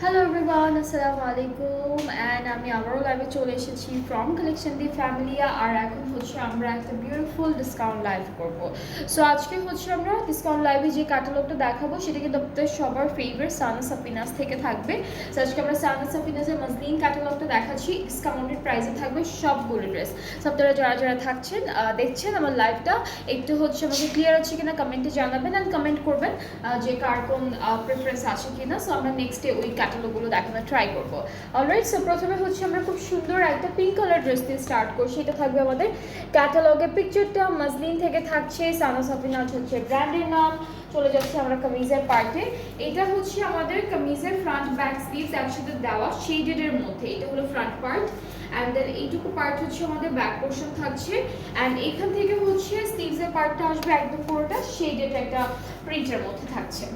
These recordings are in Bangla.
হ্যালো এভরিওয়ান, আসসালামু আলাইকুম। অ্যান্ড আমি আবারও লাইভে চলে এসেছি ফ্রম কালেকশন দি ফ্যামিলিয়া। আর এখন হচ্ছে আমরা একটা বিউটিফুল ডিসকাউন্ট লাইভ করব। সো আজকে হচ্ছে আমরা ডিসকাউন্ট লাইভে যে ক্যাটালগটা দেখাবো সেটা কিন্তু আপনাদের সবার ফেভারিট সানা সাফিনাস থেকে থাকবে। সো আজকে আমরা সানা সাফিনাসের মসলিন ক্যাটালগটা দেখাচ্ছি, ডিসকাউন্টেড প্রাইসে থাকবে সবগুলো ড্রেস। সো আপনারা যারা যারা থাকছেন দেখছেন আমার লাইভটা, একটু হচ্ছে আমাকে ক্লিয়ার আছে কিনা কমেন্টে জানাবেন অ্যান্ড কমেন্ট করবেন যে কার কোন প্রেফারেন্স আছে কিনা। সো আমরা নেক্সট ডে ওই ক্যাটালগুলো দেখানোর ট্রাই করবো। অলরাইট, সো প্রথমে হচ্ছে আমরা খুব সুন্দর একটা পিঙ্ক কালার ড্রেস দিয়ে স্টার্ট করছি। এটা থাকবে আমাদের ক্যাটালগের পিকচারটা মসলিন থেকে থাকছে, সানা সাফিনাস হচ্ছে ব্র্যান্ডের নাম। চলে যাচ্ছে আমরা কামিজের পার্টে। এটা হচ্ছে আমাদের কামিজের ফ্রন্ট ব্যাক স্লিভস একসাথে দেওয়া শেডেডের মধ্যে। এটা হলো ফ্রন্ট পার্ট অ্যান্ড দেন এইটুকু পার্ট হচ্ছে আমাদের ব্যাক পোর্শন থাকছে। অ্যান্ড এখান থেকে হচ্ছে স্লিভসের পার্টটা আসবে একদম পুরোটা শেডেড একটা প্রিন্টের মধ্যে থাকছে।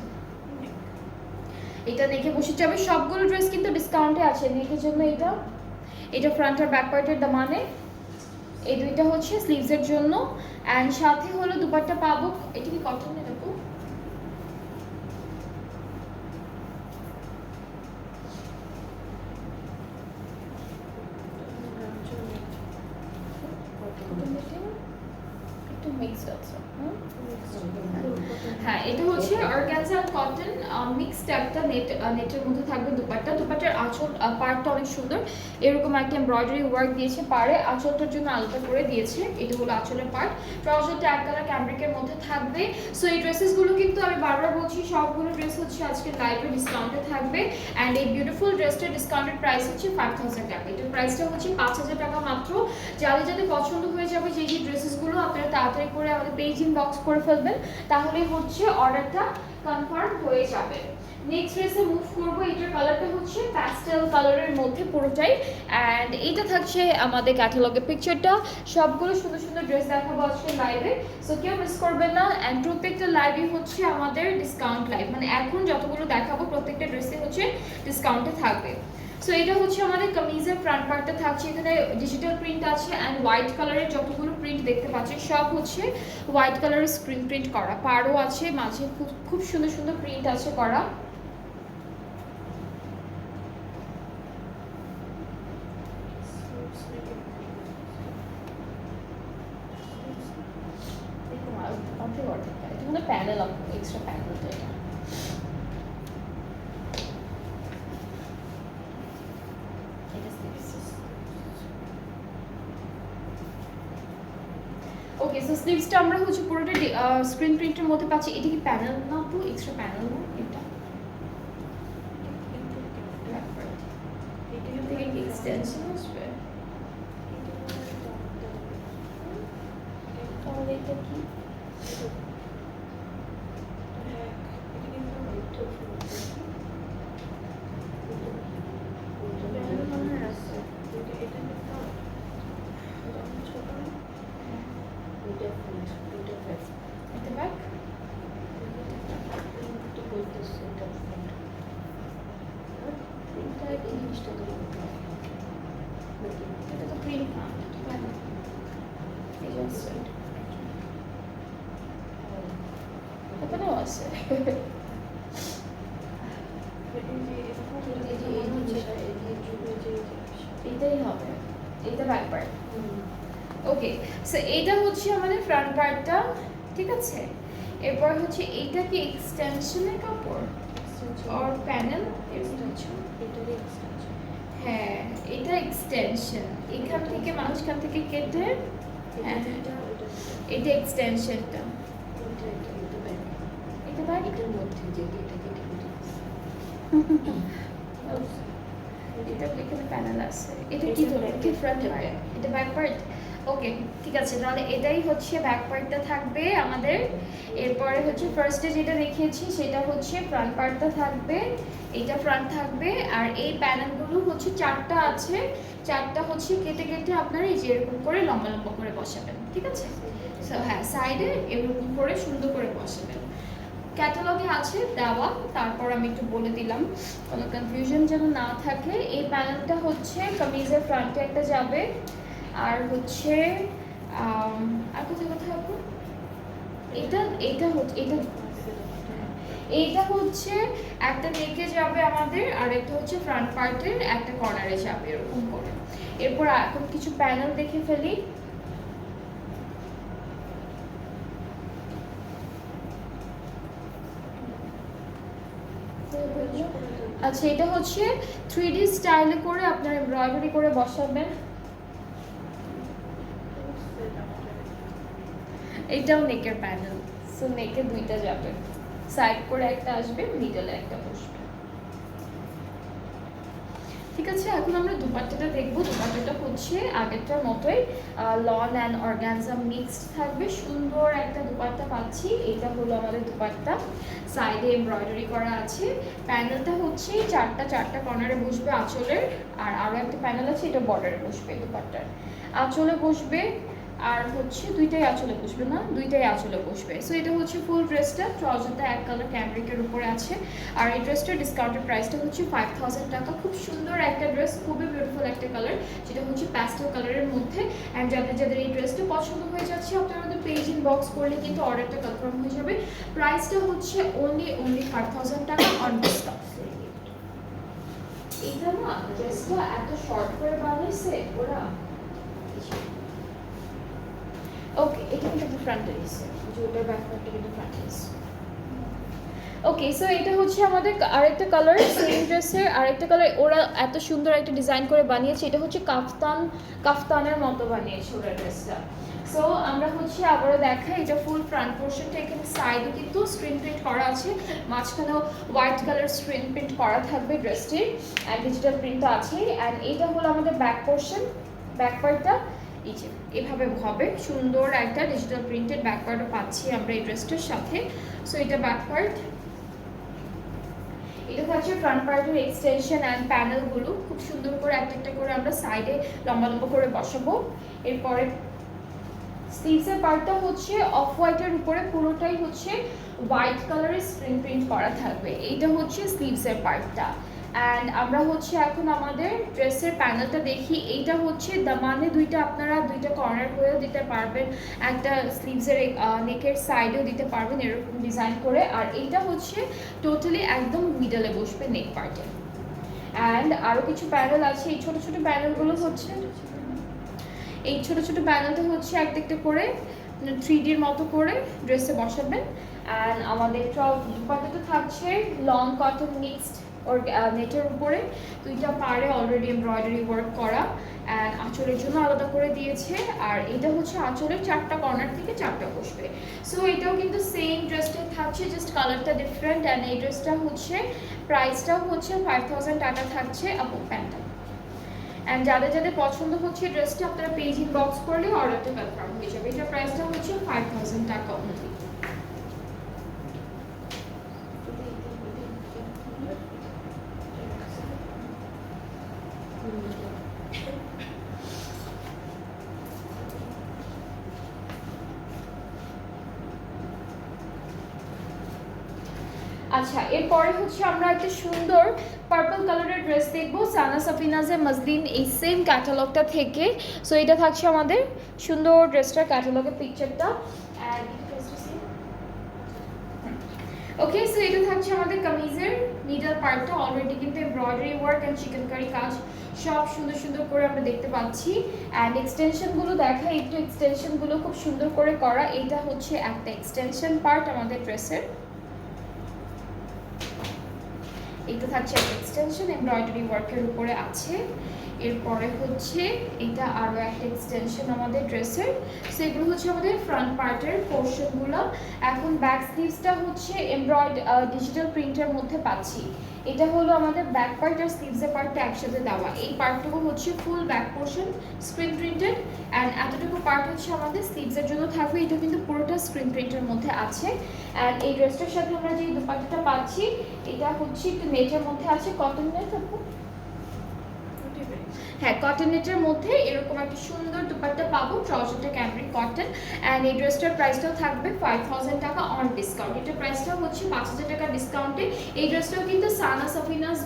এটা দেখে বসে যাবে। সবগুলো ড্রেস কিন্তু ডিসকাউন্টে আছে নেকের জন্য। এটা ফ্রন্ট আর ব্যাক পার্টের দামানে, এই দুইটা হচ্ছে স্লিভসের জন্য। অ্যান্ড সাথে হলো দুপাট্টা পাবো। এটা কি কটনের দেখো, একটু মিক্সড আছে। হ্যাঁ, এটা হচ্ছে অর্গানজা আর কটন মিক্সড একটা নেটের মধ্যে থাকবে দুপাট্টার আঁচল পার্টটা অনেক সুন্দর। এরকম একটা এমব্রয়ডারি ওয়ার্ক দিয়েছে পাড়ে, আঁচলটার জন্য আলাদা করে দিয়েছে। এটা হলো আঁচলের পার্ট। ট্রাউজারটা এক কালার ক্যামব্রিকের মধ্যে থাকবে। সো এই ড্রেসেসগুলো কিন্তু আমি বারবার বলছি, সবগুলো ড্রেস হচ্ছে আজকে লাইভে ডিসকাউন্টে থাকবে। অ্যান্ড এই বিউটিফুল ড্রেসটার ডিসকাউন্টেড প্রাইস হচ্ছে 5000 টাকা। এটার প্রাইসটা হচ্ছে 5000 টাকা মাত্র। যাদের পছন্দ হয়ে যাবে যে ড্রেসেসগুলো, আপনারা তাড়াতাড়ি করে আমাদের পেজ ইনবক্স করে ফেলবেন, তাহলে হচ্ছে অর্ডারটা কনফার্ম হয়ে যাবে। নেক্সট ড্রেসে মুভ করবো। এটার কালারটা হচ্ছে প্যাস্টেল কালারের মধ্যে পুরোটাই। অ্যান্ড এইটা থাকছে আমাদের ক্যাটালগের পিকচারটা। সবগুলো সুন্দর সুন্দর ড্রেস দেখাবো আজকে লাইভে, সো কেউ মিস করবেন না। অ্যান্ড প্রত্যেকটা লাইভই হচ্ছে আমাদের ডিসকাউন্ট লাইভ, মানে এখন যতগুলো দেখাবো প্রত্যেকটা ড্রেসে হচ্ছে ডিসকাউন্টে থাকবে। সো এটা হচ্ছে আমাদের কামিজের ফ্রন্ট পার্টটা থাকছে। এখানে ডিজিটাল প্রিন্ট আছে অ্যান্ড হোয়াইট কালারের যতগুলো প্রিন্ট দেখতে পাচ্ছেন সব হচ্ছে হোয়াইট কালারের স্ক্রিন প্রিন্ট করা। পাড়ও আছে মাঝে, খুব খুব সুন্দর সুন্দর প্রিন্ট আছে করা। এটা প্যানেল এক্সট্রা প্যানেলটা এটা। ওকে, সো স্লিভসটা আমরা হচ্ছে পুরোটা স্ক্রিন প্রিন্টের মধ্যে পাচ্ছি। এটা কি প্যানেল না, তো এক্সট্রা প্যানেল না এটা? এটা থেকে কি এক্সটেনশন আসবে? তাহলে এটা কি? এটা ব্যাক এটা তো প্রিন্ট না, এখানেও আছে। এটাই হবে, এটা ব্যাক পার্ট। ওকে, সো এইটা হচ্ছে আমাদের ফ্রন্ট পার্টটা, ঠিক আছে। এরপর হচ্ছে এইটা কি এক্সটেনশনের কাপড় আর প্যানেল? হ্যাঁ, এটা এক্সটেনশন, এখান থেকে মাঝখান থেকে কেটে। হ্যাঁ, এটা এক্সটেনশনটা। এটা ব্যাক, এটার মধ্যে যে এটা কেটে এটা এখানে প্যানেল আছে। এটা কি ধরে কি ফ্রন্ট পার্ট, এটা ব্যাক পার্ট। ওকে, ঠিক আছে, তাহলে এটাই হচ্ছে ব্যাক পার্টটা থাকবে আমাদের। এরপরে হচ্ছে ফার্স্টে যেটা দেখিয়েছি সেটা হচ্ছে ফ্রন্ট পার্টটা থাকবে। এটা ফ্রন্ট থাকবে। আর এই প্যানেলগুলো হচ্ছে চারটা আছে, চারটা হচ্ছে কেটে কেটে আপনারা এই যে এরকম করে লম্বা লম্বা করে বসাবেন, ঠিক আছে। সো হ্যাঁ, সাইডে এরকম করে সুন্দর করে বসাবেন। ক্যাটালগে আছে দেওয়া, তারপর আমি একটু বলে দিলাম কোনো কনফিউশন যেন না থাকে। এই প্যানেলটা হচ্ছে কামিজের ফ্রন্টে একটা যাবে, আর হচ্ছে আর কোথায় আপু? এটা এটা হচ্ছে এটা এইটা হচ্ছে একটা নেকে যাবে আমাদের, আর একটা হচ্ছে ফ্রন্ট পার্টের একটা কর্নারে যাবে এরকম করে। এরপর এখন কিছু প্যানেল দেখে ফেলি। আচ্ছা, এটা হচ্ছে 3D স্টাইলে করে আপনার এমব্রয়ডারি করে বসাবেন। এইটাও নেকের প্যানেল, সো নেকে দুইটা যাবে, সাইড করে একটা আসবে, মিডলে একটা বসবে। ঠিক আছে, এখন আমরা দুপাট্টাটা দেখবো। দুপাট্টাটা হচ্ছে আগেরটার মতোই লন অ্যান্ড অর্গানজা মিক্সড থাকবে, সুন্দর একটা দুপাট্টা পাচ্ছি। এটা হলো আমাদের দুপাট্টা, সাইডে এমব্রয়ডারি করা আছে। প্যানেলটা হচ্ছে চারটা কর্নারে বসবে আঁচলের, আর আরও একটা প্যানেল আছে এটা বর্ডারে বসবে দুপাট্টার। আঁচলে বসবে, আর হচ্ছে দুইটাই আঁচলে বসবে, না দুইটাই আঁচলে বসবে। সো এটা হচ্ছে ফুল ড্রেসটা, ট্রাউজারটা এক কালার ক্যামব্রিকের উপরে আছে। আর এই ড্রেসটার ডিসকাউন্টেড প্রাইসটা হচ্ছে 5000 টাকা। খুব সুন্দর একটা ড্রেস, খুবই বিউটিফুল একটা কালার, যেটা হচ্ছে প্যাস্টেল কালারের মধ্যে। অ্যান্ড যাদের এই ড্রেসটা পছন্দ হয়ে যাচ্ছে, আপনারা আমাদের পেজ ইনবক্স করলে কিন্তু অর্ডারটা কনফার্ম হয়ে যাবে। প্রাইসটা হচ্ছে অনলি 5000 টাকা অন ডিসকাউন্ট। এইটা না ড্রেসটা এত শর্ট করে বানিয়েছে ওরা। ওকে, এটা কিন্তু ফ্রন্টে দিচ্ছে, জুয়েলার ব্যাক পার্টটা কিন্তু ফ্রন্টে দিচ্ছে। ওকে, সো এটা হচ্ছে আমাদের আরেকটা কালার, সেম ড্রেসের আরেকটা কালার। ওরা এত সুন্দর একটা ডিজাইন করে বানিয়েছে, এটা হচ্ছে কাফতানের মতো বানিয়েছে ওরা ড্রেসটা। সো আমরা হচ্ছে আবারও দেখাই, এটা ফুল ফ্রন্ট পোর্শনটা, এখানে সাইডে কিন্তু স্ক্রিন প্রিন্ট করা আছে, মাঝখানেও হোয়াইট কালার স্ক্রিন প্রিন্ট করা থাকবে ড্রেসটির, অ্যান্ড ডিজিটাল প্রিন্ট আছে। অ্যান্ড এটা হলো আমাদের ব্যাক পোর্শন, ব্যাক পার্টটা এই যে এভাবে হবে, সুন্দর একটা ডিজিটাল প্রিন্টেড ব্যাক পার্টও পাচ্ছি আমরা এই ড্রেসটার সাথে। সো এটা ব্যাক পার্ট, এটা থাকছে ফ্রন্ট পার্টের এক্সটেনশন অ্যান্ড প্যানেলগুলো খুব সুন্দর করে একটা করে আমরা সাইডে লম্বা লম্বা করে বসাবো। এরপরে স্লিভসের পার্টটা হচ্ছে অফ হোয়াইটের উপরে পুরোটাই হচ্ছে হোয়াইট কালারের স্ক্রিন প্রিন্ট করা থাকবে। এইটা হচ্ছে স্লিভসের পার্টটা। অ্যান্ড আমরা হচ্ছে এখন আমাদের ড্রেসের প্যানেলটা দেখি। এইটা হচ্ছে দামানে দুইটা, আপনারা দুইটা কর্নার করেও দিতে পারবেন, একটা স্লিভসের নেকের সাইডেও দিতে পারবেন এরকম ডিজাইন করে। আর এইটা হচ্ছে টোটালি একদম মিডলে বসবে নেক পার্টে। অ্যান্ড আরও কিছু প্যানেল আছে, এই ছোটো ছোটো প্যানেলগুলো হচ্ছে, এই ছোটো ছোটো প্যানেলটা হচ্ছে একটা করে 3Dর মতো করে ড্রেসে বসাবেন। অ্যান্ড আমাদের দুপাট্টাটা থাকছে লং কটন মিক্সড ওর নেটের উপরে, দুইটা পাড়ে অলরেডি এমব্রয়ডারি ওয়ার্ক করা, অ্যান্ড আঁচলের জন্য আলাদা করে দিয়েছে। আর এটা হচ্ছে আঁচলের চারটা কর্নার থেকে চারটা বসবে। সো এটাও কিন্তু সেম ড্রেসটাই থাকছে, জাস্ট কালারটা ডিফারেন্ট। অ্যান্ড এই ড্রেসটা হচ্ছে প্রাইসটাও হচ্ছে 5000 টাকা থাকছে আপু প্যান্টটা। অ্যান্ড যাদের পছন্দ হচ্ছে ড্রেসটা, আপনারা পেজ ইনবক্স করলে অর্ডারটা কনফার্ম হয়ে যাবে। এটার প্রাইসটা হচ্ছে 5000 টাকা অনলি। আচ্ছা, এরপরে হচ্ছে আমরা একটা সুন্দর পার্পল কালারের ড্রেস দেখবো, সানা সাফিনাজের মসলিন এই সেম ক্যাটালগটা থেকে। সো এটা থাকছে আমাদের সুন্দর ড্রেসটার ক্যাটালগের পিকচারটা। ওকে, সো এটা থাকছে আমাদের কামিজের মিডল পার্টটা, অলরেডি কিন্তু এমব্রয়ডারি ওয়ার্ক অ্যান্ড চিকেনকারি কাজ সব সুন্দর সুন্দর করে আমরা দেখতে পাচ্ছি। অ্যান্ড এক্সটেনশনগুলো দেখা, একটু এক্সটেনশনগুলো খুব সুন্দর করে করা। এইটা হচ্ছে একটা এক্সটেনশন পার্ট আমাদের ড্রেসের, এটা থাকছে একটা এক্সটেনশন এমব্রয়ডারি ওয়ার্কের উপরে আছে। এরপরে হচ্ছে এটা আরও একটা এক্সটেনশন আমাদের ড্রেসের। সো এগুলো হচ্ছে আমাদের ফ্রন্ট পার্টের পোর্শনগুলো। এখন ব্যাক স্লিভসটা হচ্ছে ডিজিটাল প্রিন্টের মধ্যে পাচ্ছি। এটা হলো আমাদের ব্যাক পার্ট আর স্লিভসের পার্টটা একসাথে দেওয়া। এই পার্টটুকু হচ্ছে full back portion screen printed, and এতটুকু পার্ট হচ্ছে আমাদের স্লিভসের জন্য থাকবে। এটা কিন্তু পুরোটা স্ক্রিন প্রিন্টের মধ্যে আছে। অ্যান্ড এই ড্রেসটার সাথে আমরা যে দুপাট্টাটা পাচ্ছি, এটা হচ্ছে একটু নেটের মধ্যে আছে, কটন নেট আপু, হ্যাঁ কটন নেটের মধ্যে এরকম একটা সুন্দর দুপাট্টা পাবো, ট্রাউজারটা ক্যামব্রিক কটন। অ্যান্ড এই ড্রেসটার প্রাইসটাও থাকবে 5000 টাকা অন ডিসকাউন্ট। এটার প্রাইসটা হচ্ছে 5000 টাকা ডিসকাউন্টে। এই ড্রেসটাও কিন্তু সানা সাফিনাজ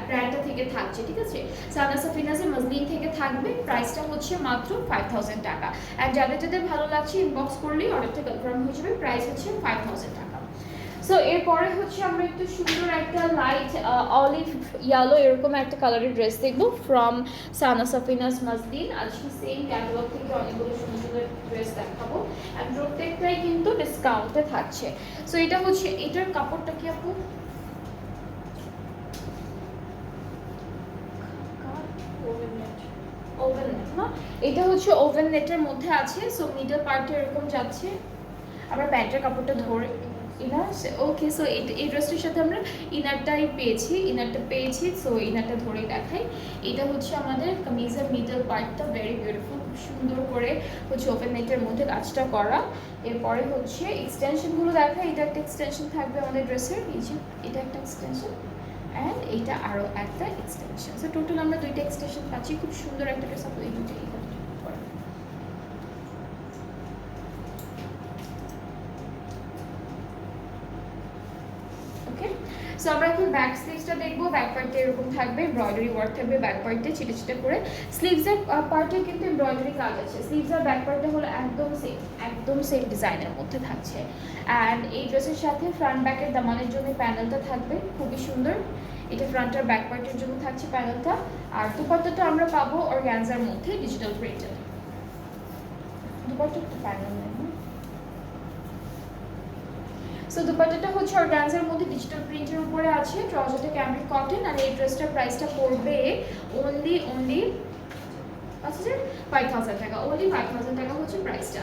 ব্র্যান্ডটা থেকে থাকছে, ঠিক আছে, সানা সাফিনাজের মসলিন থেকে থাকবে। প্রাইসটা হচ্ছে মাত্র 5000 টাকা। অ্যান্ড যাদের ভালো লাগছে ইনবক্স করলেই অর্ডারটা কনফার্ম হয়ে যাবে। প্রাইস হচ্ছে 5000 টাকা। সো সো এরপরে হচ্ছে আমরা একটু সুন্দর একটা লাইট অলিভ ইয়েলো এরকম একটা কালারের ড্রেস দেখবো ফ্রম সানা সাফিনাস মাজদিন। আজকে সেম ক্যাটালগ থেকে অনেকগুলো সুন্দর সুন্দর ড্রেস দেখাবো আর প্রত্যেকটাই কিন্তু ডিসকাউন্টে থাকছে। সো এটা হচ্ছে, এটার কাপড়টা কি আপু? ওভেন নেট না, এটা হচ্ছে ওভেন নেটের মধ্যে আছে। সো মিডল পার্টে এরকম যাচ্ছে, আমরা প্যান্টের কাপড়টা ধরে ইনার ওকে। সো এই ড্রেসটার সাথে আমরা ইনারটাই পেয়েছি। সো ইনারটা ধরেই দেখাই। এটা হচ্ছে আমাদের কামিজের মিডল পার্টটা, ভেরি বিউটিফুল, খুব সুন্দর করে হচ্ছে ওপেন নেটের মধ্যে কাজটা করা। এরপরে হচ্ছে এক্সটেনশনগুলো দেখা, এটা একটা এক্সটেনশন থাকবে আমাদের ড্রেসের, এই যে এটা একটা এক্সটেনশন অ্যান্ড এইটা আরও একটা এক্সটেনশন। সো টোটাল আমরা দুইটা এক্সটেনশন পাচ্ছি। খুব সুন্দর একটা ড্রেস, আপনি এই দুটো সো আমরা এখন ব্যাক স্লিভসটা দেখবো। ব্যাক পার্টে এরকম থাকবে, এমব্রয়ডারি ওয়ার্ক থাকবে ব্যাক পার্টে ছিটে ছিটে করে। স্লিভসের পার্টে কিন্তু এমব্রয়ডারি কাজ আছে। স্লিভস আর ব্যাক পার্টে হলো একদম সেম ডিজাইনের মধ্যে থাকছে। অ্যান্ড এই ড্রেসের সাথে ফ্রন্ট ব্যাকের দামানের জন্য প্যানেলটা থাকবে খুবই সুন্দর। এটা ফ্রন্ট আর ব্যাক পার্টের জন্য থাকছে প্যানেলটা। আর দুপাট্টাটা আমরা পাবো অর্গানজার মধ্যে ডিজিটাল প্রিন্টেড। দুপাট্টা একটু প্যানেল নেই। সো দুপাট্টাটা হচ্ছে অর্গানজার মধ্যে ডিজিটাল প্রিন্টের উপরে আছে, ট্রাউজারটা ক্যামরিক কটন। আর এই ড্রেসটার প্রাইসটা পড়বে অনলি আচ্ছা 5000 টাকা। অনলি 5000 টাকা হচ্ছে প্রাইসটা।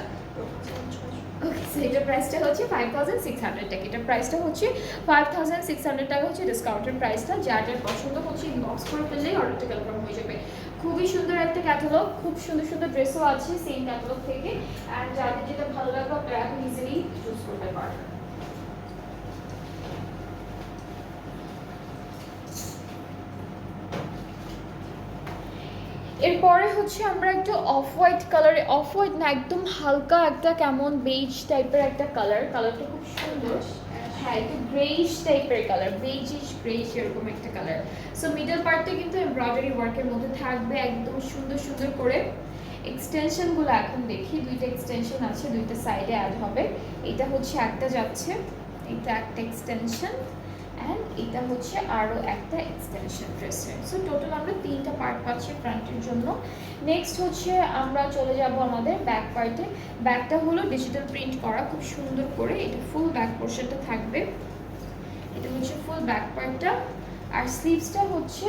ওকে, সো এটার প্রাইসটা হচ্ছে 5600 টাকা। এটার প্রাইসটা হচ্ছে 5600 টাকা হচ্ছে ডিসকাউন্টের প্রাইসটা। যার যার পছন্দ হচ্ছে ইনবক্স করে ফেললেই অর্ডারটা কনফার্ম হয়ে যাবে। খুবই সুন্দর একটা ক্যাটালগ, খুব সুন্দর সুন্দর ড্রেসও আছে সেম ক্যাটালগ থেকে। অ্যান্ড যাদের যেটা ভালো লাগবে আপনারা এখন ইজিলি চুজ করতে পারবেন। এরপরে হচ্ছে আমরা একটু অফ হোয়াইট কালারে, অফ হোয়াইট না একদম হালকা একটা কেমন বেজ টাইপের একটা কালারটা খুব সুন্দর। হ্যাঁ, একটু গ্রেইশ টাইপের কালার, বেজিশ গ্রেইশ এরকম একটা কালার। সো মিডল পার্টটা কিন্তু এমব্রয়ডারি ওয়ার্কের মধ্যে থাকবে একদম সুন্দর সুন্দর করে। এক্সটেনশনগুলো এখন দেখি, দুইটা এক্সটেনশন আছে, দুইটা সাইডে অ্যাড হবে। এটা হচ্ছে একটা যাচ্ছে, এটা একটা এক্সটেনশন অ্যান্ড এটা হচ্ছে আরও একটা এক্সটেনশন ড্রেসের। সো টোটাল আমরা তিনটা পার্ট পাচ্ছি ফ্রন্টের জন্য। নেক্সট হচ্ছে আমরা চলে যাব আমাদের ব্যাক পার্টে। ব্যাকটা হলো ডিজিটাল প্রিন্ট করা খুব সুন্দর করে, এটা ফুল ব্যাক পোর্শনটা থাকবে। এটা হচ্ছে ফুল ব্যাক পার্টটা। আর স্লিভসটা হচ্ছে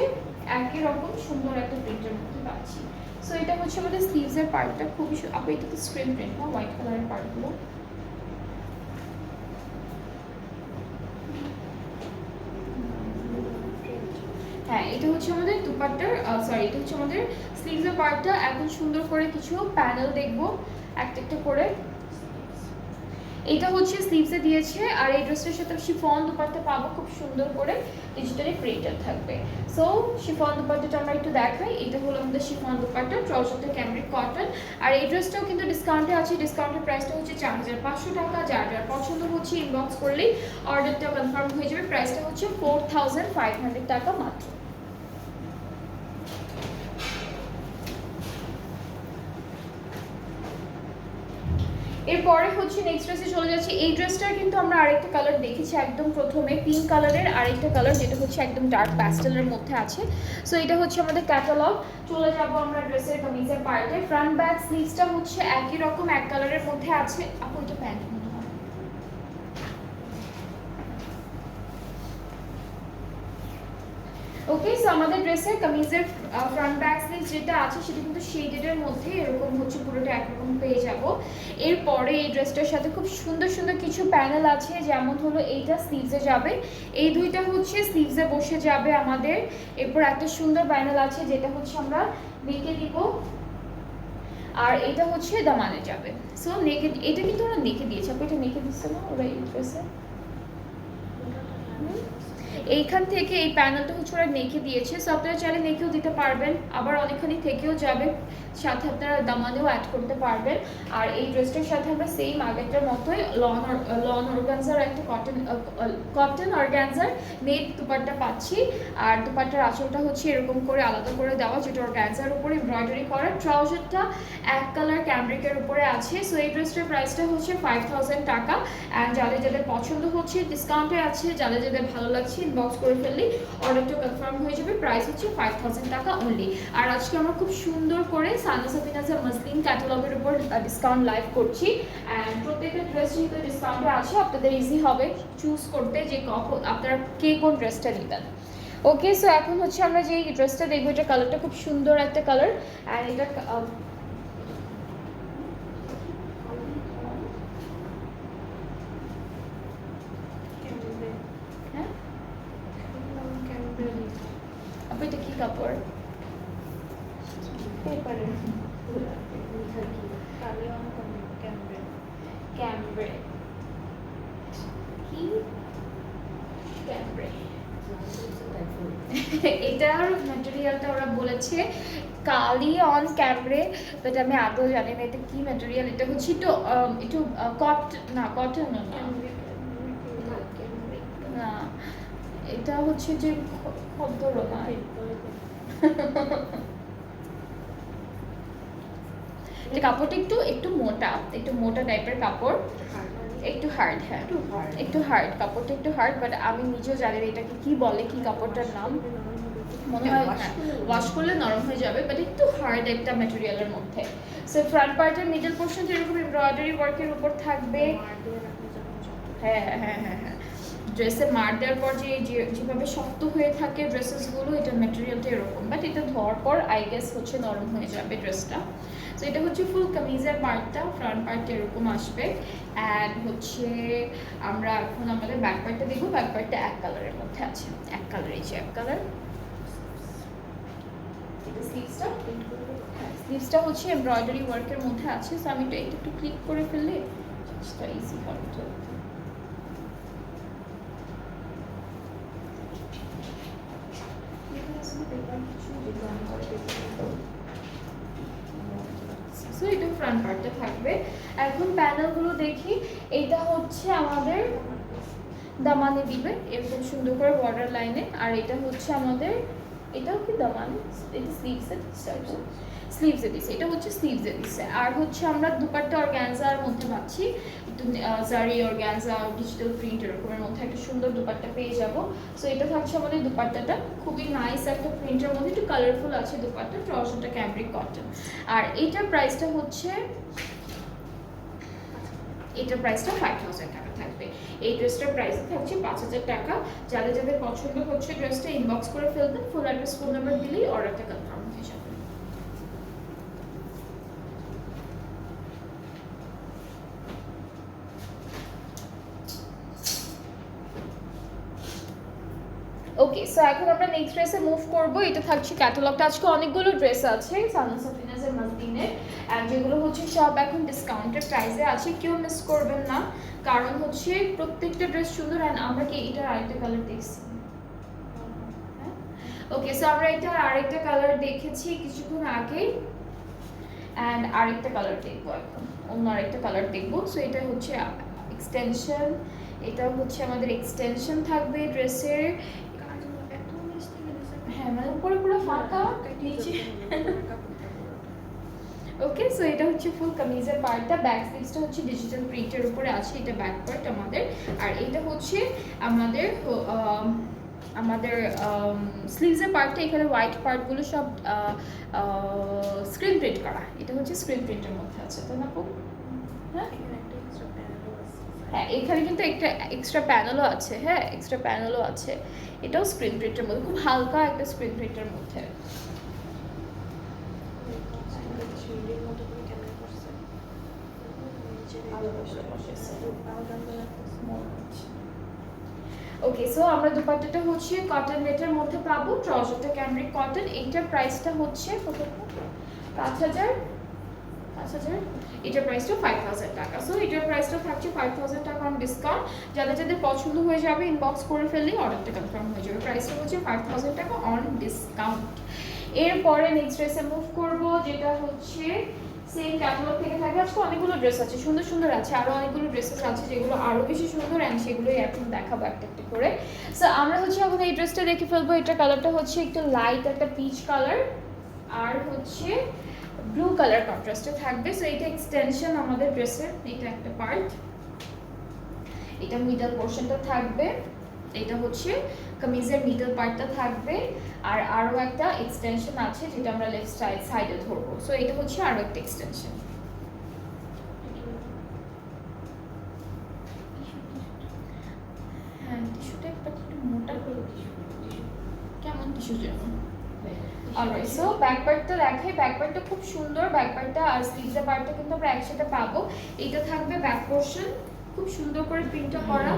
একই রকম সুন্দর একটা প্রিন্টের মধ্যে পাচ্ছি। সো এটা হচ্ছে আমাদের স্লিভসের পার্টটা, খুবই আপনি এটা তো স্ক্রিন প্রিন্ট না, হোয়াইট কালারের পার্টগুলো। হ্যাঁ, এটা হচ্ছে আমাদের দুপাট্টার এটা হচ্ছে আমাদের স্লিভসের পার্টটা। এখন সুন্দর করে কিছু প্যানেল দেখবো একটা একটা করে। এটা হচ্ছে স্লিভসে দিয়েছে। আর এই ড্রেসটার সাথে শিফন দুপাট্টা পাবো খুব সুন্দর করে, ডিজিটালি প্রিন্টেড থাকবে। সো শিফন দুপাট্টাটা আমরা একটু দেখাই। এটা হলো আমাদের শিফন দুপাট্টা, ট্রাউজারটা ক্যামরিক কটন। আর এই ড্রেসটাও কিন্তু ডিসকাউন্টে আছে, ডিসকাউন্টের প্রাইসটা হচ্ছে 4500 টাকা। যার যার পছন্দ হচ্ছে ইনবক্স করলেই অর্ডারটা কনফার্ম হয়ে যাবে। প্রাইসটা হচ্ছে 4500 টাকা মাত্র। এরপরে হচ্ছে নেক্সট ড্রেসে চলে যাচ্ছি। এই ড্রেসটার কিন্তু আমরা আরেকটা কালার দেখেছি একদম প্রথমে, পিঙ্ক কালারের আরেকটা কালার যেটা হচ্ছে একদম ডার্ক প্যাস্টেলের মধ্যে আছে। সো এটা হচ্ছে আমাদের ক্যাটালগ। চলে যাব আমরা ড্রেসের কামিজের পার্টে। ফ্রন্ট ব্যাক স্লিভসটা হচ্ছে একই রকম এক কালারের মধ্যে আছে। আপু এটা প্যান্ট মনে হয়। ওকে, সো আমাদের ড্রেসের কামিজের ফ্রন্ট ব্যাক স্লিভ যেটা আছে সেটা কিন্তু শেডেডের মধ্যে এরকম হচ্ছে, পুরোটা একরকম পেয়ে যাব। এরপরে এই ড্রেসটার সাথে খুব সুন্দর সুন্দর কিছু প্যানেল আছে, যেমন হলো এইটা স্লিভসে যাবে, এই দুইটা হচ্ছে স্লিভসে বসে যাবে আমাদের। এরপর একটা সুন্দর প্যানেল আছে যেটা হচ্ছে আমরা নেকে দিব, আর এটা হচ্ছে দামানে যাবে। সো নেকে, এটা কিন্তু ওরা নেকে দিয়েছে, আপু এটা নেকে দিচ্ছে না ওরা এই ড্রেসে। এইখান থেকে এই প্যানেলটা হচ্ছে ওরা নেকে দিয়েছে, সো আপনারা চাইলে নেকেও দিতে পারবেন, আবার অনেকখানি থেকেও যাবে, সাথে আপনারা দামানেও অ্যাড করতে পারবেন। আর এই ড্রেসটার সাথে আমরা সেম আগেরটার মতোই লন অর্গানজার একটা কটন অর্গানজার নেট দুপাট্টা পাচ্ছি। আর দুপাট্টার আঁচলটা হচ্ছে এরকম করে আলাদা করে দেওয়া, যেটা অর্গানজার উপরে এমব্রয়ডারি করা। ট্রাউজারটা এক কালার ক্যামব্রিকের উপরে আছে। সো এই ড্রেসটার প্রাইসটা হচ্ছে 5000 টাকা। অ্যান্ড যাদের যাদের পছন্দ হচ্ছে ডিসকাউন্টে আছে, যাদের যাদের ভালো লাগছে ইনবক্স করে ফেললে অর্ডারটা কনফার্ম হয়ে যাবে। প্রাইস হচ্ছে 5000 টাকা অনলি। আর আজকে আমরা খুব সুন্দর করে সানা সাফিনাজের মসলিন ক্যাটালগের উপর ডিসকাউন্ট লাইভ করছি। অ্যান্ড প্রত্যেকটা ড্রেস যেহেতু ডিসকাউন্টে আছে, আপনাদের ইজি হবে চুজ করতে যে কখন আপনারা কে কোন ড্রেসটা নেবেন। ওকে, সো এখন হচ্ছে আমরা যে ড্রেসটা দেখবো, এটা কালারটা খুব সুন্দর একটা কালার। অ্যান্ড এটা আপু এটা কি কাপড়? ক্যামব্রে কি ক্যামব্রে এটার ম্যাটেরিয়ালটা ওরা বলেছে কালি অন ক্যামব্রে, বাট আমি আদৌ জানি না এটা কি ম্যাটেরিয়াল। এটা হচ্ছে একটু কটন না, এটা হচ্ছে যে খদ্দর না, এটা কাপড়টা একটু মোটা টাইপের কাপড়, একটু হার্ড। হ্যাঁ একটু হার্ড, কাপড়টা একটু হার্ড, বাট আমি নিজেও জানি না এটাকে কি বলে, কি কাপড়টার নাম। মনে হয় ওয়াশ করলে নরম হয়ে যাবে, বাট একটু হার্ড একটা ম্যাটেরিয়ালের মধ্যে। সো ফ্রন্ট পার্টের মিডল পোর্শনটা এরকম এমব্রয়ডারি ওয়ার্কের উপর থাকবে। হ্যাঁ হ্যাঁ হ্যাঁ হ্যাঁ, ড্রেসে মার দেওয়ার পর যেভাবে শক্ত হয়ে থাকে ড্রেসেসগুলো, এটার ম্যাটেরিয়ালটা এরকম, বাট এটা ধোয়ার পর আই গেস হচ্ছে নরম হয়ে যাবে ড্রেসটা। তো এটা হচ্ছে ফুল কামিজের পার্টটা, ফ্রন্ট পার্টটা এরকম আসবে। অ্যান্ড হচ্ছে আমরা এখন আমাদের ব্যাক পার্টটা দেখবো। ব্যাক পার্টটা এক কালারের মধ্যে আছে, এক কালার, এই যে এক কালার। স্লিভসটা হচ্ছে এমব্রয়ডারি ওয়ার্কের মধ্যে আছে। সো আমি এটা একটু ক্লিক করে ফেললে ইজি হবে। সো এটা ফ্রন্ট পার্টটা থাকবে। এখন প্যানেলগুলো দেখি। এটা হচ্ছে আমাদের দামানে দিবে এরকম সুন্দর করে বর্ডার লাইনে। আর এটা হচ্ছে আমাদের, এটাও কি দামানে, এটা স্লিভসে দিছে, এটা হচ্ছে স্লিভসে দিছে। আর হচ্ছে আমরা দুপাট্টা অর্গানজার মধ্যে পাচ্ছি, একটু জারি অর্গানজা ডিজিটাল প্রিন্ট এরকমের মধ্যে একটা সুন্দর দুপাট্টা পেয়ে যাব। সো এটা থাকছে আমাদের দুপাট্টাটা, খুবই নাইস একটা প্রিন্টের মধ্যে, একটু কালারফুল আছে দুপাট্টা। ট্রাউজারটা ক্যামব্রিক কটন। আর এটার প্রাইসটা হচ্ছে, এটার প্রাইসটা 5000 টাকা থাকবে। এই ড্রেসটার প্রাইস থাকছে 5000 টাকা। যাদের যাদের পছন্দ হচ্ছে ড্রেসটা ইনবক্স করে ফেলবেন, ফুল অ্যাড্রেস ফোন নাম্বার দিলেই অর্ডারটা কনফার্ম হয়ে যাবে। ওকে, সো এখন আমরা নেক্সট ড্রেসে মুভ করব। এটা থাকছে ক্যাটালগটা, আজকে অনেকগুলো ড্রেস আছে সানা সাফিনাজের মসলিনের, এন্ড যেগুলো হচ্ছে সব এখন ডিসকাউন্টেড প্রাইসে আছে, কেউ মিস করবেন না, কারণ হচ্ছে প্রত্যেকটা ড্রেস সুন্দর। এন্ড আমরা কি এটার আরেকটা কালার দেখছি? ওকে, সো আমরা এটা আরেকটা কালার দেখেছি কিছুক্ষণ আগে, এন্ড আরেকটা কালার দেখবো এখন, অন্য আরেকটা কালার দেখবো। সো এটা হচ্ছে এক্সটেনশন, এটা হচ্ছে আমাদের এক্সটেনশন থাকবে ড্রেসের। হ্যাঁ মানে উপরে পুরো ফাঁকা নিচে। ওকে, সো এটা হচ্ছে ফুল কামিজের পার্টটা। ব্যাক স্লিভসটা হচ্ছে ডিজিটাল প্রিন্টের উপরে আছে, এটা ব্যাক পার্ট আমাদের। আর এটা হচ্ছে আমাদের স্লিভসের পার্টটা, এখানে হোয়াইট পার্টগুলো সব স্ক্রিন প্রিন্ট করা। এটা হচ্ছে স্ক্রিন প্রিন্টের মধ্যে আছে, তাই না আপু? হ্যাঁ, এখানে কিন্তু একটা এক্সট্রা প্যানেলও আছে। হ্যাঁ, এক্সট্রা প্যানেলও আছে। এটাও স্ক্রিন প্রিন্টের মধ্যে, খুব হালকা একটা স্ক্রিন প্রিন্টের মধ্যে। ওকে, সো আমরা দুপাট্টাটা হচ্ছে কটন নেটের মধ্যে পাবো, ট্রাউজারটা ক্যামব্রিক কটন। এইটার প্রাইসটা হচ্ছে কত? 5000 5000, এটার প্রাইসটা 5000 টাকা। সো এটার প্রাইসটা থাকছে 5000 টাকা অন ডিসকাউন্ট। যাদের যাদের পছন্দ হয়ে যাবে ইনবক্স করে ফেললেই অর্ডারটা কনফার্ম হয়ে যাবে। প্রাইসটা হচ্ছে 5000 টাকা অন ডিসকাউন্ট। এরপরে নেক্সট ড্রেসে মুভ করব, যেটা হচ্ছে সেম ক্যাটালগ থেকে থাকে। আজকে অনেকগুলো ড্রেস আছে, সুন্দর সুন্দর আছে, আরো অনেকগুলো ড্রেসেস আছে যেগুলো আরো বেশি সুন্দর, অ্যান্ড সেগুলোই এখন দেখাবো একটা একটা করে। সো আমরা হচ্ছে এখন এই ড্রেসটা দেখে ফেলবো। এটা কালারটা হচ্ছে একটু লাইট একটা পিচ কালার, আর হচ্ছে ব্লু কালার কন্ট্রাস্টে থাকবে। সো এটা এক্সটেনশন আমাদের ড্রেসের, এটা একটা পার্ট, এটা মিডল পোর্শনটা থাকবে, এটা হচ্ছে কামিজের মিডল পার্টটা থাকবে, আর আরো একটা এক্সটেনশন আছে যেটা আমরা লেফট সাইডে ধরবো। সো এটা হচ্ছে আরো একটা এক্সটেনশন। হ্যাঁ, টিস্যুটা একটু মোটা করে কেমন টিস্যু যেমন। অলরাইট, সো ব্যাক পার্টটা দেখাই। ব্যাক পার্টটা খুব সুন্দর, ব্যাক পার্টটা আর স্লিভসের পার্টটা কিন্তু আমরা একসাথে পাবো। এটা থাকবে ব্যাক পোর্শন, খুব সুন্দর করে প্রিন্টটা করা,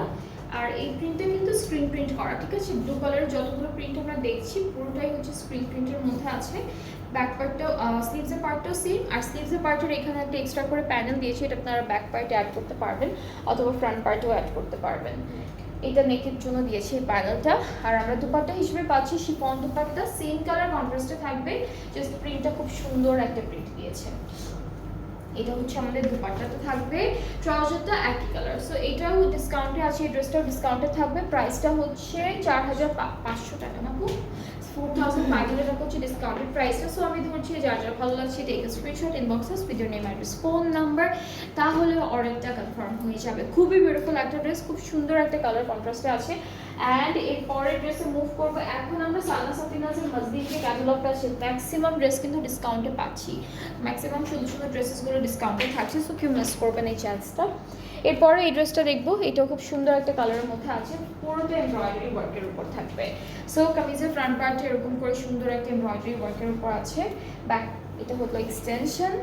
আর এই প্রিন্টটা কিন্তু স্ক্রিন প্রিন্ট করা, ঠিক আছে। ব্লু কালারের যতগুলো প্রিন্ট আমরা দেখছি পুরোটাই হচ্ছে স্ক্রিন প্রিন্টের মধ্যে আছে। ব্যাক পার্টটা স্লিভসের পার্টটাও সেম, আর স্লিভসের পার্টের এখানে একটা এক্সট্রা করে প্যানেল দিয়েছে, এটা আপনারা ব্যাক পার্টে অ্যাড করতে পারবেন অথবা ফ্রন্ট পার্টেও অ্যাড করতে পারবেন। এটা নেকের জন্য দিয়েছে এই প্যানেলটা। আর আমরা দুপাট্টা হিসেবে পাচ্ছি শিফন দুপাট্টা, সেম কালার কন্ট্রাস্টে থাকবে, জাস্ট প্রিন্টটা খুব সুন্দর একটা প্রিন্ট দিয়েছে। এটা হচ্ছে আমাদের দুপাট্টাটা থাকবে, ট্রাউজারটা একই কালার। সো এটাও ডিসকাউন্টে আছে, এই ড্রেসটাও ডিসকাউন্টে থাকবে। প্রাইসটা হচ্ছে 4500 টাকা না, 4500 টাকা হচ্ছে ডিসকাউন্টেড প্রাইসটা। সো আমি ধরছি যার যার ভালো লাগছে take a screenshot, inbox us with your name address phone number, তাহলে অর্ডারটা কনফার্ম হয়ে যাবে। খুবই বিউটিফুল একটা ড্রেস, খুব সুন্দর একটা কালার কন্ট্রাস্টে আছে। অ্যান্ড এর পরের ড্রেসে মুভ করবো। এখন আমরা সানা সাফিনাজের মজদির যে ক্যাটালগটা আছে, ম্যাক্সিমাম ড্রেস কিন্তু ডিসকাউন্টে পাচ্ছি, ম্যাক্সিমাম সুন্দর সুন্দর ড্রেসেসগুলো ডিসকাউন্টে থাকছে। সো কেউ মিস করবেন এই চান্সটা। এরপরে এই ড্রেসটা দেখবো, এটাও খুব সুন্দর একটা কালারের মধ্যে আছে, পুরোটা এমব্রয়ডারি ওয়ার্কের উপর থাকবে। সো কামিজের ফ্রন্ট পার্টে এরকম করে সুন্দর একটা এমব্রয়ডারি ওয়ার্কের উপর আছে। ব্যাক এটা হলো এক্সটেনশন,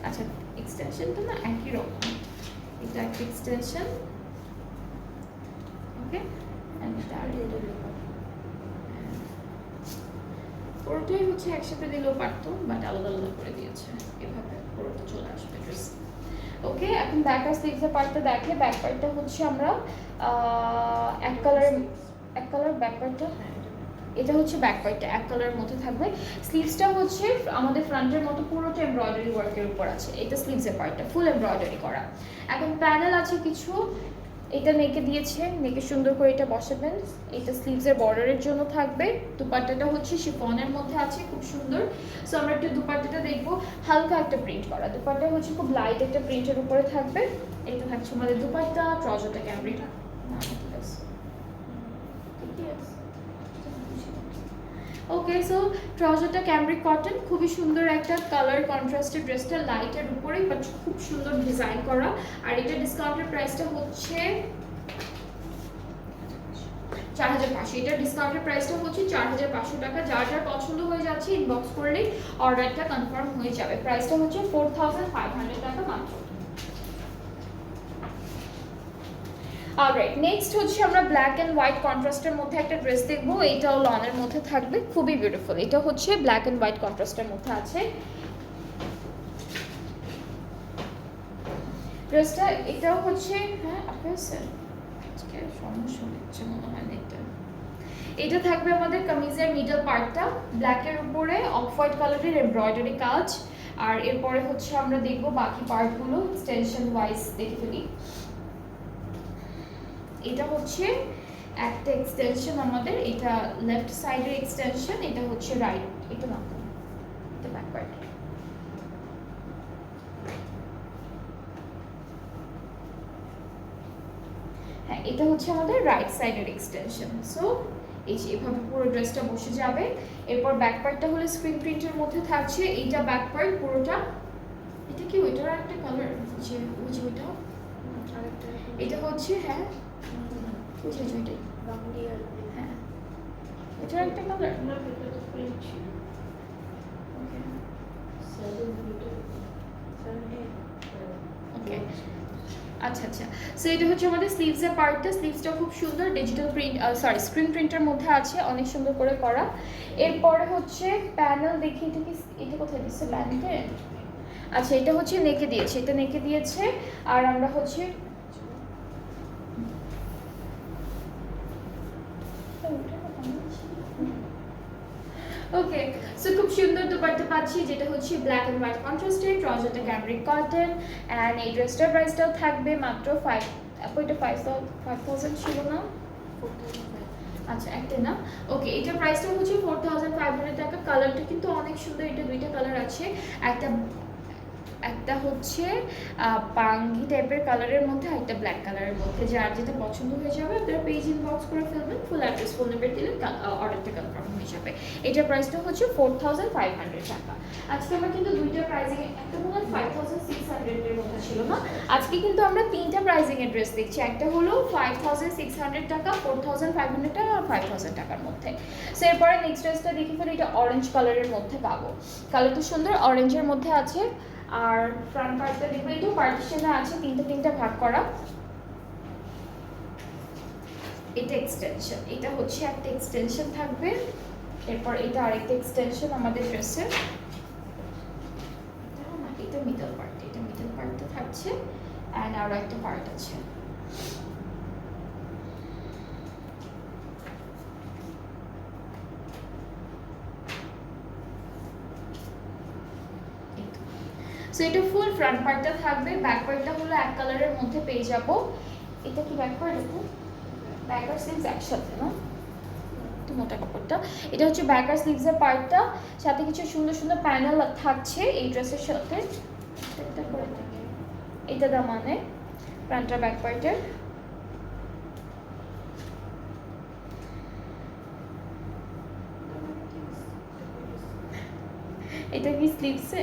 আচ্ছা এক্সটেনশনটা না একই রকম, এটা একটা এক্সটেনশন, ওকে। পুরোটাই হচ্ছে একসাথে দিলেও পারতো, বাট আলাদা আলাদা করে দিয়েছে, এভাবে পুরোটা চলে আসবে ড্রেস। ওকে, এখন ব্যাক আর স্লিভসের পার্টটা দেখে। ব্যাক পার্টটা হচ্ছে আমরা এক কালার ব্যাক পার্টটা, এটা হচ্ছে ব্যাক পার্টটা এক কালারের মধ্যে থাকবে। স্লিভসটা হচ্ছে আমাদের ফ্রন্টের মতো পুরোটা এমব্রয়ডারি ওয়ার্কের উপর আছে, এটা স্লিভসের পার্টটা ফুল এমব্রয়ডারি করা। এখন প্যানেল আছে কিছু, এটা নেকে দিয়েছে, নেকে সুন্দর করে এটা বসাবেন। এটা স্লিভসের বর্ডারের জন্য থাকবে। দুপাট্টাটা হচ্ছে শিফনের মধ্যে আছে, খুব সুন্দর। সো আমরা একটু দুপাট্টাটা দেখবো, হালকা একটা প্রিন্ট করা দুপাট্টা, হচ্ছে খুব লাইট একটা প্রিন্টের উপরে থাকবে। এটা থাকছে আমাদের দুপাট্টা, ট্রাউজারটা ক্যামব্রিক, ওকে। সো ট্রাউজারটা ক্যামব্রিক কটন, খুবই সুন্দর একটা কালার কন্ট্রাস্টেড, ড্রেসটা লাইটের উপরে বাট খুব সুন্দর ডিজাইন করা। আর এটা ডিসকাউন্টের প্রাইসটা হচ্ছে 4500, এটা ডিসকাউন্টের প্রাইসটা হচ্ছে 4500 টাকা। যার যার পছন্দ হয়ে যাচ্ছে ইনবক্স করলেই অর্ডারটা কনফার্ম হয়ে যাবে। প্রাইসটা হচ্ছে 4500 টাকা মাত্র। অলরাইট, নেক্সট হচ্ছে আমরা ব্ল্যাক অ্যান্ড হোয়াইট কন্ট্রাস্টের মধ্যে একটা ড্রেস দেখবো। এটাও লনের মধ্যে থাকবে, খুবই বিউটিফুল। এটা হচ্ছে ব্ল্যাক অ্যান্ড হোয়াইট কন্ট্রাস্টের মধ্যে আছে ড্রেসটা। এটাও হচ্ছে, হ্যাঁ আপনার আজকে সমস্যা হচ্ছে মনে হয় না। এটা থাকবে আমাদের কামিজের মিডল পার্টটা, ব্ল্যাকের উপরে অফ হোয়াইট কালারের এমব্রয়ডারি কাজ। আর এরপরে হচ্ছে আমরা দেখবো বাকি পার্টগুলো এক্সটেনশন ওয়াইজ দেখে ফেলি। এটা হচ্ছে একটা এক্সটেনশন আমাদের, এটা লেফট সাইডের এক্সটেনশন, এটা হচ্ছে রাইট, এটা না এটা ব্যাক পার্ট। হ্যাঁ, এটা হচ্ছে আমাদের রাইট সাইডের এক্সটেনশন। সো এই যে এভাবে পুরো ড্রেসটা বসে যাবে। এরপর ব্যাক পার্টটা হলে স্ক্রিন প্রিন্টের মধ্যে থাকছে, এইটা ব্যাক পার্ট পুরোটা। এটা কি ওইটার একটা কালার, যে ওই যে ওইটা, এটা হচ্ছে, হ্যাঁ হ্যাঁ এটার একটা কালার, ওকে। আচ্ছা আচ্ছা, সো এটা হচ্ছে আমাদের স্লিভসের পার্টটা। স্লিভসটা খুব সুন্দর ডিজিটাল প্রিন্ট, সরি স্ক্রিন প্রিন্টের মধ্যে আছে, অনেক সুন্দর করে করা। এরপরে হচ্ছে প্যানেল দেখি, এটা কি, এটা কোথায় দিচ্ছে প্যানেলে? আচ্ছা, এটা হচ্ছে নেকে দিয়েছে, এটা নেকে দিয়েছে। আর আমরা হচ্ছে ওকে, সো খুব সুন্দর দুপাট্টা পাচ্ছি, যেটা হচ্ছে ব্ল্যাক এন্ড হোয়াইট কন্ট্রাস্টে, ট্রাউজারটা ক্যামব্রিক কটন, অ্যান্ড এই ড্রেসটার প্রাইসটাও থাকবে মাত্র 5, এটা 5000 ছিল না? আচ্ছা, একটা না, ওকে, এটার প্রাইসটা হচ্ছে 4500 টাকা। কালারটা কিন্তু অনেক সুন্দর, এটা দুইটা কালার আছে, একটা একটা হচ্ছে পাঙ্গি টাইপের কালারের মধ্যে, আর একটা ব্ল্যাক কালারের মধ্যে। যার যেটা পছন্দ হয়ে যাবে আপনারা পেজ ইনবক্স করে ফেলবেন, ফুল অ্যাড্রেস ফোন নাম্বার দিলে অর্ডারটা কনফার্ম হয়ে যাবে। এটার প্রাইসটা হচ্ছে 4500 টাকা। আজকে আমরা কিন্তু দুইটা প্রাইজিং, একটা মনে হয় 5600 এর মধ্যে ছিল না, আজকে কিন্তু আমরা তিনটা প্রাইজিং এর ড্রেস দেখছি। একটা হলো 5600 টাকা, 4500 টাকা আর 5000 টাকার মধ্যে। সো এরপরে নেক্সট ড্রেসটা দেখে ফেলে, এটা অরেঞ্জ কালারের মধ্যে পাবো। কালারটা সুন্দর, অরেঞ্জের মধ্যে আছে। আর ফ্রন্ট পার্টটা দেখবো, এটাও পার্টিশনে আছে, তিনটা ভাগ করা। এটা এক্সটেনশন, এটা হচ্ছে একটা এক্সটেনশন থাকবে। এরপর এটা আরেকটা এক্সটেনশন আমাদের ড্রেসের। এটা মিডল পার্ট, এটা মিডল পার্টটা থাকছে, অ্যান্ড আরো একটা পার্ট আছে। সো এটা ফুল ফ্রন্ট পার্টটা থাকবে, ব্যাক পার্টটা হলো এক কালারের মধ্যে পেয়ে যাব। এটা কি ব্যাক পার্ট? এটা ব্যাক আর স্লিভস একসাথে না, একটু মোটা কাপড়টা। এটা হচ্ছে ব্যাক আর স্লিভসের পার্টটা, সাথে কিছু সুন্দর সুন্দর প্যানেল থাকছে এই ড্রেসের সাথে। এটা দামানে ফ্রন্ট আর ব্যাক পার্টের। এটা কি স্লিভসে?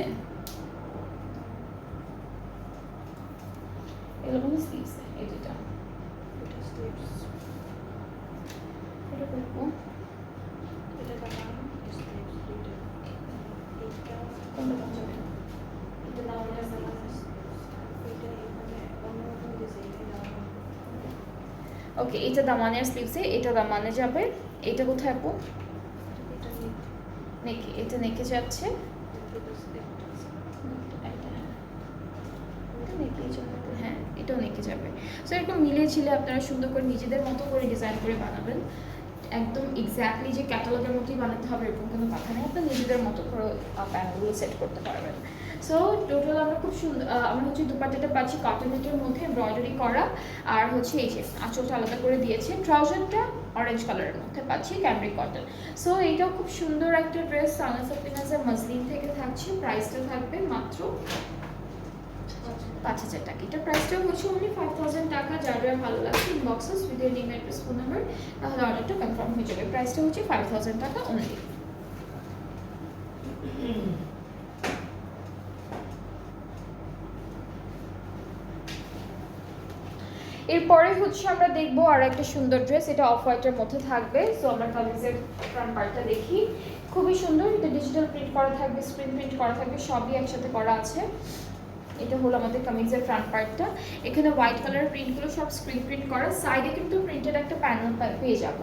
এগুলো স্লিভসে, এটা স্লিভস, এটা দেখো, এটা দাম স্লিভস দুটো, এটা কোনটা দাম যাবে? এটা দাম এটা সালাস, এটা এখানে অন্য ডিজাইন দাম। ওকে, এটা দামানের স্লিভসে, এটা দামানে যাবে। এটা কোথায় আপু? এটা নেকে, এটা নেকে যাচ্ছে। হ্যাঁ, এটাও নেকে যাবে। সো এরকম মিলিয়ে ছিলে আপনারা সুন্দর করে নিজেদের মতো করে ডিজাইন করে বানাবেন। একদম এক্স্যাক্টলি যে ক্যাটালগের মতোই বানাতে হবে এরকম কোনো কথা নেই, আপনার নিজেদের মতো করে প্যানেলগুলো সেট করতে পারবেন। সো টোটাল আমরা খুব সুন্দর, আমরা হচ্ছে দুপাট্টাটা পাচ্ছি কটনেটের মধ্যে এমব্রয়ডারি করা, আর হচ্ছে এই যে আঁচলটা আলাদা করে দিয়েছে, ট্রাউজারটা অরেঞ্জ কালারের মধ্যে পাচ্ছি ক্যামব্রিক কটন। সো এইটাও খুব সুন্দর একটা ড্রেস, সানা সাফিনাজের মসলিন থেকে থাকছে। প্রাইসটা থাকবে মাত্র 5000 টাকা। এটার প্রাইসটা হচ্ছে only 5000 টাকা। যার ভালো লাগছে inboxes with your name address phone number, তাহলে অর্ডারটা কনফার্ম হয়ে যাবে। প্রাইসটা হচ্ছে 5000 টাকা অনলি। এরপরে হচ্ছে আমরা দেখবো আর একটা সুন্দর ড্রেস, এটা অফ হোয়াইটের মধ্যে থাকবে। সো আমরা কামিজের ফ্রন্ট পার্টটা দেখি, খুবই সুন্দর। এটা ডিজিটাল প্রিন্ট করা থাকবে, স্ক্রিন প্রিন্ট করা থাকবে, সবই একসাথে করা আছে। এটা হলো আমাদের কামিজের ফ্রন্ট পার্টটা। এখানে হোয়াইট কালারের প্রিন্টগুলো সব স্ক্রিন প্রিন্ট করা, সাইডে কিন্তু প্রিন্টেড একটা প্যানেল পেয়ে যাব।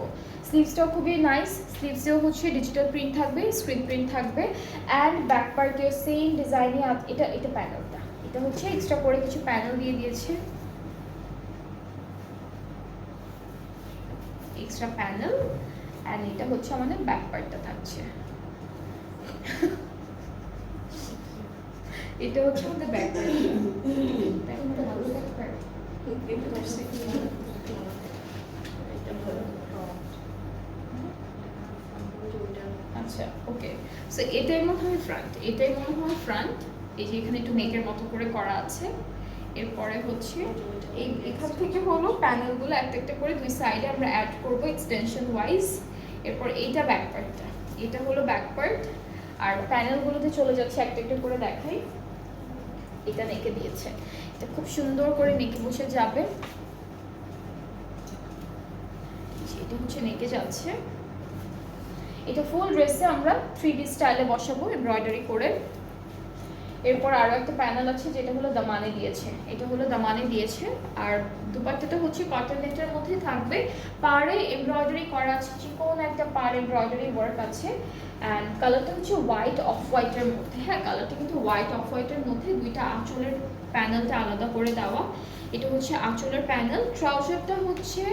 স্লিভসটাও খুবই নাইস, স্লিভসেও হচ্ছে ডিজিটাল প্রিন্ট থাকবে, স্ক্রিন প্রিন্ট থাকবে, অ্যান্ড ব্যাক পার্টের সেম ডিজাইনে এটা প্যানেলটা, এটা হচ্ছে এক্সট্রা করে কিছু প্যানেল দিয়ে দিয়েছে, এক্সট্রা প্যানেল, অ্যান্ড এটা হচ্ছে আমাদের ব্যাক পার্টটা থাকছে। এটা হচ্ছে আমাদের ব্যাক পার্ট। আচ্ছা, ওকে, সো এটাই মনে হয় ফ্রন্ট, এটাই মনে হয় ফ্রন্ট। এই যে এখানে একটু নেকের মতো করে করা আছে। এরপরে হচ্ছে এই এখান থেকে হলো প্যানেলগুলো একটা একটা করে দুই সাইডে আমরা অ্যাড করব এক্সটেনশন ওয়াইজ। এরপর এইটা ব্যাক পার্টটা, এটা হলো ব্যাক পার্ট, আর প্যানেলগুলোতে চলে যাচ্ছে একটা একটা করে দেখাই। এটা নেকে দিয়েছে, এটা খুব সুন্দর করে নেকে বসে যাবে। এটা হচ্ছে নেকে যাচ্ছে। এটা ফুল ড্রেসে আমরা 3D স্টাইলে বসাবো এমব্রয়ডারি করে। এরপর আরও একটা প্যানেল আছে যেটা হলো দামানে দিয়েছে, এটা হলো দামানে দিয়েছে। আর দুপাট্টাটা হচ্ছে কটন নেটের মধ্যে থাকবে, পাড়ে এমব্রয়ডারি করা আছে, চিকন একটা পাড় এমব্রয়ডারি ওয়ার্ক আছে। অ্যান্ড কালারটা হচ্ছে হোয়াইট অফ হোয়াইটের মধ্যে, হ্যাঁ কালারটা কিন্তু হোয়াইট অফ হোয়াইটের মধ্যে, দুইটা আঁচলের প্যানেলটা আলাদা করে দেওয়া। এটা হচ্ছে আঁচলের প্যানেল। ট্রাউজারটা হচ্ছে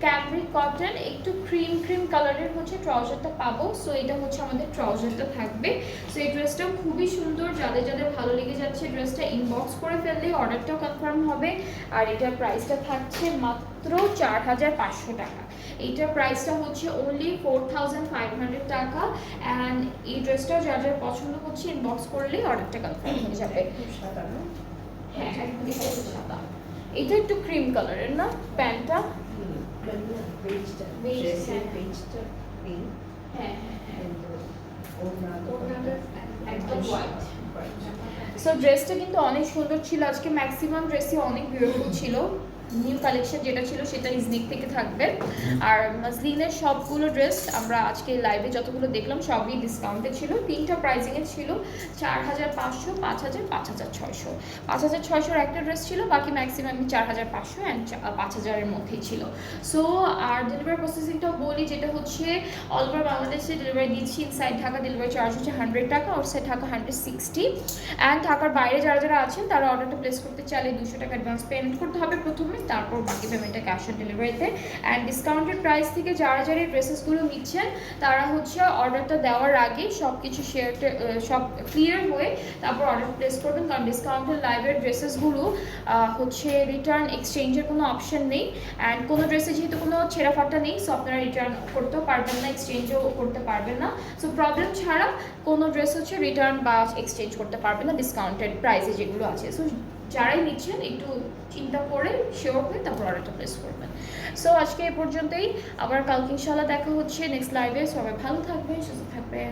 ক্যামব্রিক কটন, একটু ক্রিম ক্রিম কালারের হচ্ছে ট্রাউজারটা পাবো। সো এটা হচ্ছে আমাদের ট্রাউজারটা থাকবে। সো এই ড্রেসটাও খুবই সুন্দর, যাদের যাদের ভালো লেগে যাচ্ছে ড্রেসটা ইনবক্স করে ফেললে অর্ডারটাও কনফার্ম হবে। আর এটার প্রাইসটা থাকছে মাত্র 4500 টাকা। এইটার প্রাইসটা হচ্ছে অনলি 4500 টাকা। অ্যান্ড এই ড্রেসটাও যার যার পছন্দ হচ্ছে ইনবক্স করলেই অর্ডারটা কনফার্ম হয়ে যাবে। হ্যাঁ একদমই সাদা, এটা একটু ক্রিম কালারের না প্যান্টটা? হ্যাঁ একদম হোয়াইট। সো ড্রেসটা কিন্তু অনেক সুন্দর ছিল, আজকে ম্যাক্সিমাম ড্রেসই অনেক বিউটিফুল ছিল। নিউ কালেকশন যেটা ছিল সেটা ইজনিক থেকে থাকবে। আর মসলিনের সবগুলো ড্রেস আমরা আজকে লাইভে যতগুলো দেখলাম সবই ডিসকাউন্টে ছিল। তিনটা প্রাইজিংয়ে ছিল, 4500, 5000, 5600। 5600 একটা ড্রেস ছিল, বাকি ম্যাক্সিমাম 4500 অ্যান্ড 5000-এর মধ্যেই ছিল। সো আর ডেলিভারি প্রসেসিংটাও বলি, যেটা হচ্ছে অল ওভার বাংলাদেশে ডেলিভারি দিচ্ছি। ইনসাইড ঢাকা ডেলিভারি চার্জ হচ্ছে 100 টাকা, আউটসাইড ঢাকা 160। অ্যান্ড ঢাকার বাইরে যারা যারা আছেন তারা অর্ডারটা প্লেস করতে চাইলে 200 টাকা অ্যাডভান্স পেমেন্ট করতে হবে প্রথমে, তারপর বাকি পেমেন্টটা ক্যাশ অন ডেলিভারিতে। অ্যান্ড ডিসকাউন্টেড প্রাইস থেকে যারা যারা এই ড্রেসেসগুলো নিচ্ছেন তারা হচ্ছে অর্ডারটা দেওয়ার আগে সব কিছু সব ক্লিয়ার হয়ে তারপর অর্ডার প্লেস করবেন, কারণ ডিসকাউন্টেড লাইভের ড্রেসেসগুলো হচ্ছে রিটার্ন এক্সচেঞ্জের কোনো অপশন নেই। অ্যান্ড কোনো ড্রেসে যেহেতু কোনো ছেঁড়া ফাটা নেই, সো আপনারা রিটার্ন করতেও পারবেন না, এক্সচেঞ্জও করতে পারবেন না। সো প্রবলেম ছাড়া কোনো ড্রেস হচ্ছে রিটার্ন বা এক্সচেঞ্জ করতে পারবেন না ডিসকাউন্টেড প্রাইসে যেগুলো আছে। সো যারাই নিচ্ছেন একটু চিন্তা করে শিওর হয়ে তারপর অর্ডারটা প্লেস করবেন। সো আজকে এই পর্যন্তই, আবার কালকে ইনশাল্লাহ দেখা হচ্ছে নেক্সট লাইভে। সবাই ভালো থাকবেন, সুস্থ থাকবেন।